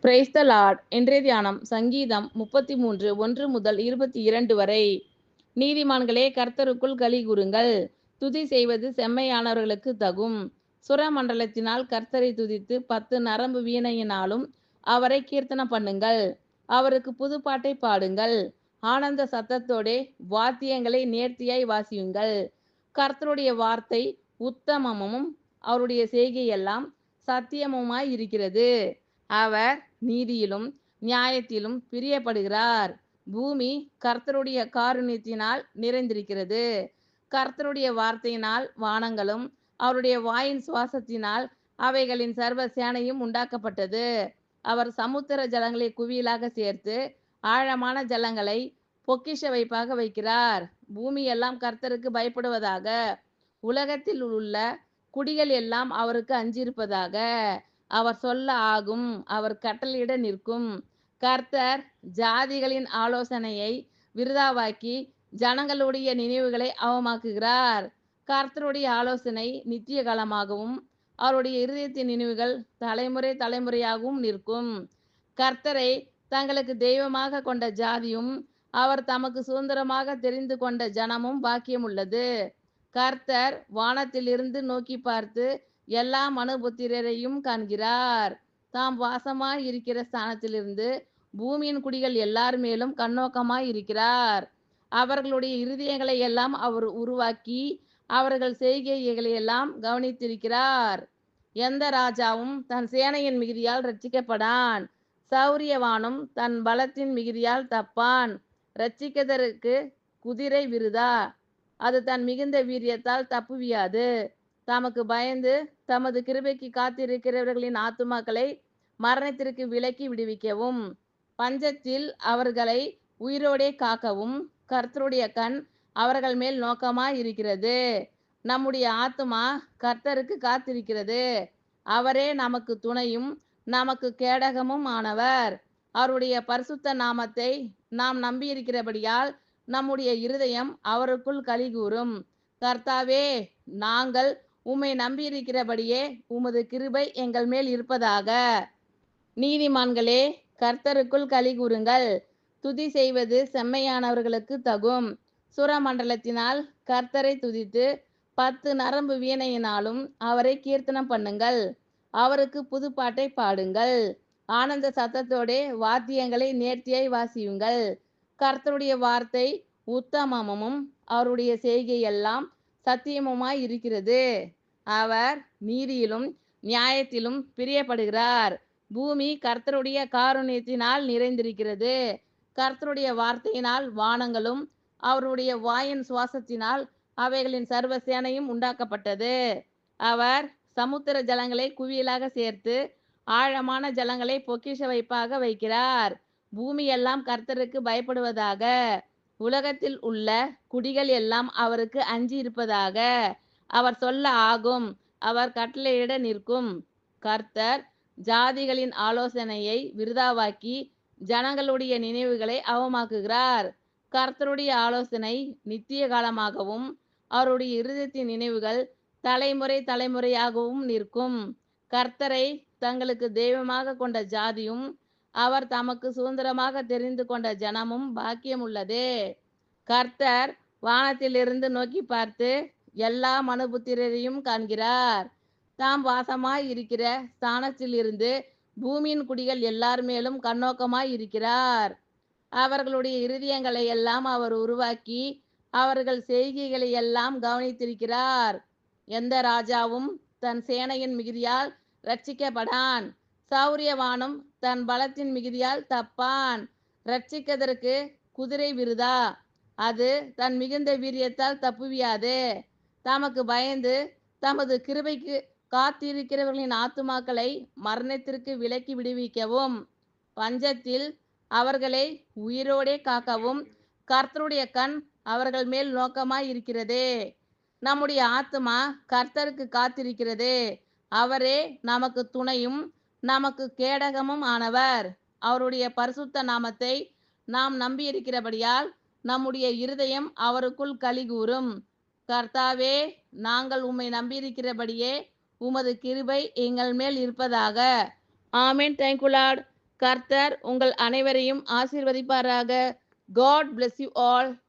Praise the Lord. இன்றைய தியானம் சங்கீதம் 33 1 முதல் 22 வரை. நீதிமான்களே, கர்த்தருக்குள் களி கூறுங்கள். துதி செய்வது செம்மையானவர்களுக்கு தகும். சுரமண்டலத்தினால் கர்த்தரை துதித்து 10 நரம்பு வீணையினாலும் அவரை கீர்த்தனம் பண்ணுங்கள். அவருக்கு புதுப்பாட்டை பாடுங்கள். ஆனந்த சத்தத்தோடே வாத்தியங்களை நேர்த்தியாய் வாசியுங்கள். கர்த்தருடைய வார்த்தை உத்தமமும் அவருடைய செய்கையெல்லாம் சத்தியமுமாய் இருக்கிறது. அவர் நீதியிலும் நியாயத்திலும் பிரியப்படுகிறார். பூமி கர்த்தருடைய காருண்யத்தினால் நிறைந்திருக்கிறது. கர்த்தருடைய வார்த்தையினால் வானங்களும் அவருடைய வாயின் சுவாசத்தினால் அவைகளின் சர்வ சேனையும் உண்டாக்கப்பட்டது. அவர் சமுத்திர ஜலங்களை குவியலாக சேர்த்து ஆழமான ஜலங்களை பொக்கிஷ வைப்பாக வைக்கிறார். பூமி எல்லாம் கர்த்தருக்கு பயப்படுவதாக. உலகத்தில் உள்ள குடிகள் எல்லாம் அவருக்கு அஞ்சிருப்பதாக. அவர் சொல்ல ஆகும், அவர் கட்டளையிட நிற்கும். கர்த்தர் ஜாதிகளின் ஆலோசனையை விருதாவாக்கி ஜனங்களுடைய நினைவுகளை அவமாக்குகிறார். கர்த்தருடைய ஆலோசனை நித்திய காலமாகவும் அவருடைய இருதயத்தின் நினைவுகள் தலைமுறை தலைமுறையாகவும் நிற்கும். கர்த்தரை தங்களுக்கு தெய்வமாக கொண்ட ஜாதியும் அவர் தமக்கு சுதந்திரமாக தெரிந்து கொண்ட ஜனமும் பாக்கியம் உள்ளது. கர்த்தர் வானத்திலிருந்து நோக்கி பார்த்து எல்லா மனுபுத்திரரையும் காண்கிறார். தாம் வாசமாய் இருக்கிற ஸ்தானத்திலிருந்து பூமியின் குடிகள் எல்லார் மேலும் கண்ணோக்கமாய் இருக்கிறார். அவர்களுடைய இருதயங்களை எல்லாம் அவர் உருவாக்கி அவர்கள் செய்கைகளை எல்லாம் கவனித்திருக்கிறார். எந்த ராஜாவும் தன் சேனையின் மிகுதியால் ரட்சிக்கப்படான். சௌரியவானும் தன் பலத்தின் மிகுதியால் தப்பான். ரட்சிக்கதற்கு குதிரை விருதா, அது தன் மிகுந்த வீரியத்தால் தப்புவியாது. தமக்கு பயந்து தமது கிருபைக்கு காத்திருக்கிறவர்களின் ஆத்துமாக்களை மரணத்திற்கு விலக்கி விடுவிக்கவும் பஞ்சத்தில் அவர்களை உயிரோடே காக்கவும் கர்த்தருடைய கண் அவர்கள் மேல் நோக்கமாய் இருக்கிறது. நம்முடைய ஆத்துமா கர்த்தருக்கு காத்திருக்கிறது. அவரே நமக்கு துணையும் நமக்கு கேடகமும் ஆனவர். அவருடைய பரிசுத்த நாமத்தை நாம் நம்பியிருக்கிறபடியால் நம்முடைய இருதயம் அவருக்குள் களி கூறும். கர்த்தாவே, நாங்கள் உம்மை நம்பியிருக்கிறபடியே உமது கிருபை எங்கள் மேல் இருப்பதாக. நீதிமான்களே, கர்த்தருக்குள் களி கூறுங்கள். துதி செய்வது செம்மையானவர்களுக்கு தகும். சுரமண்டலத்தினால் கர்த்தரை துதித்து 10 நரம்பு வீணையினாலும் அவரை கீர்த்தனம் பண்ணுங்கள். அவருக்கு புதுப்பாட்டை பாடுங்கள். ஆனந்த சத்தத்தோடே வாத்தியங்களை நேர்த்தியாய் வாசியுங்கள். கர்த்தருடைய வார்த்தை உத்தமமும் அவருடைய செய்கையெல்லாம் சத்தியமுமாய் இருக்கிறது. அவர் நீதியிலும் நியாயத்திலும் பிரியப்படுகிறார். பூமி கர்த்தருடைய காருண்யத்தினால் நிறைந்திருக்கிறது. கர்த்தருடைய வார்த்தையினால் வானங்களும் அவருடைய வாயின் சுவாசத்தினால் அவைகளின் சர்வ சேனையும் உண்டாக்கப்பட்டது. அவர் சமுத்திர ஜலங்களை குவியலாக சேர்த்து ஆழமான ஜலங்களை பொக்கிஷ வைப்பாக வைக்கிறார். பூமி எல்லாம் கர்த்தருக்கு பயப்படுவதாக. உலகத்தில் உள்ள குடிகள் எல்லாம் அவருக்கு அஞ்சி இருப்பதாக. அவர் சொல்ல ஆகும், அவர் கட்டளையிட நிற்கும். கர்த்தர் ஜாதிகளின் ஆலோசனையை விருதாவாக்கி ஜனங்களுடைய நினைவுகளை அவமாக்குகிறார். கர்த்தருடைய ஆலோசனை நித்திய காலமாகவும் அவருடைய இருதயத்தின் நினைவுகள் தலைமுறை தலைமுறையாகவும் நிற்கும். கர்த்தரை தங்களுக்கு தெய்வமாக கொண்ட ஜாதியும் அவர் தமக்கு சுதந்திரமாக தெரிந்து கொண்ட ஜனமும் பாக்கியம் உள்ளது. கர்த்தர் வானத்திலிருந்து நோக்கி பார்த்து எல்லா மனுபுத்திரரையும் காண்கிறார். தாம் வாசமாய் இருக்கிற ஸ்தானத்திலிருந்து பூமியின் குடிகள் எல்லார் மேலும் கண்ணோக்கமாய் இருக்கிறார். அவர்களுடைய இருதயங்களை எல்லாம் அவர் உருவாக்கி அவர்கள் செய்கைகளை எல்லாம் கவனித்திருக்கிறார். எந்த ராஜாவும் தன் சேனையின் மிகுதியால் ரட்சிக்கப்படான். சௌரியவானும் தன் பலத்தின் மிகுதியால் தப்பான். ரட்சிக்கதற்கு குதிரை விருதா, அது தன் மிகுந்த வீரியத்தால் தப்புவியாது. தமக்கு பயந்து தமது கிருபைக்கு காத்திருக்கிறவர்களின் ஆத்துமாக்களை மரணத்திற்கு விலக்கி விடுவிக்கவும் பஞ்சத்தில் அவர்களை உயிரோடே காக்கவும் கர்த்தருடைய கண் அவர்கள் மேல் நோக்கமாய் இருக்கிறது. நம்முடைய ஆத்துமா கர்த்தருக்கு காத்திருக்கிறது. அவரே நமக்கு துணையும் நமக்கு கேடகமும் ஆனவர். அவருடைய பரிசுத்த நாமத்தை நாம் நம்பியிருக்கிறபடியால் நம்முடைய இருதயம் அவருக்குள் களி கூறும். கர்த்தாவே, நாங்கள் உம்மை நம்பியிருக்கிறபடியே உமது கிருபை எங்கள் மேல் இருப்பதாக. ஆமென். Thank you Lord. கர்த்தர் உங்கள் அனைவரையும் ஆசீர்வதிப்பாராக. God bless you all.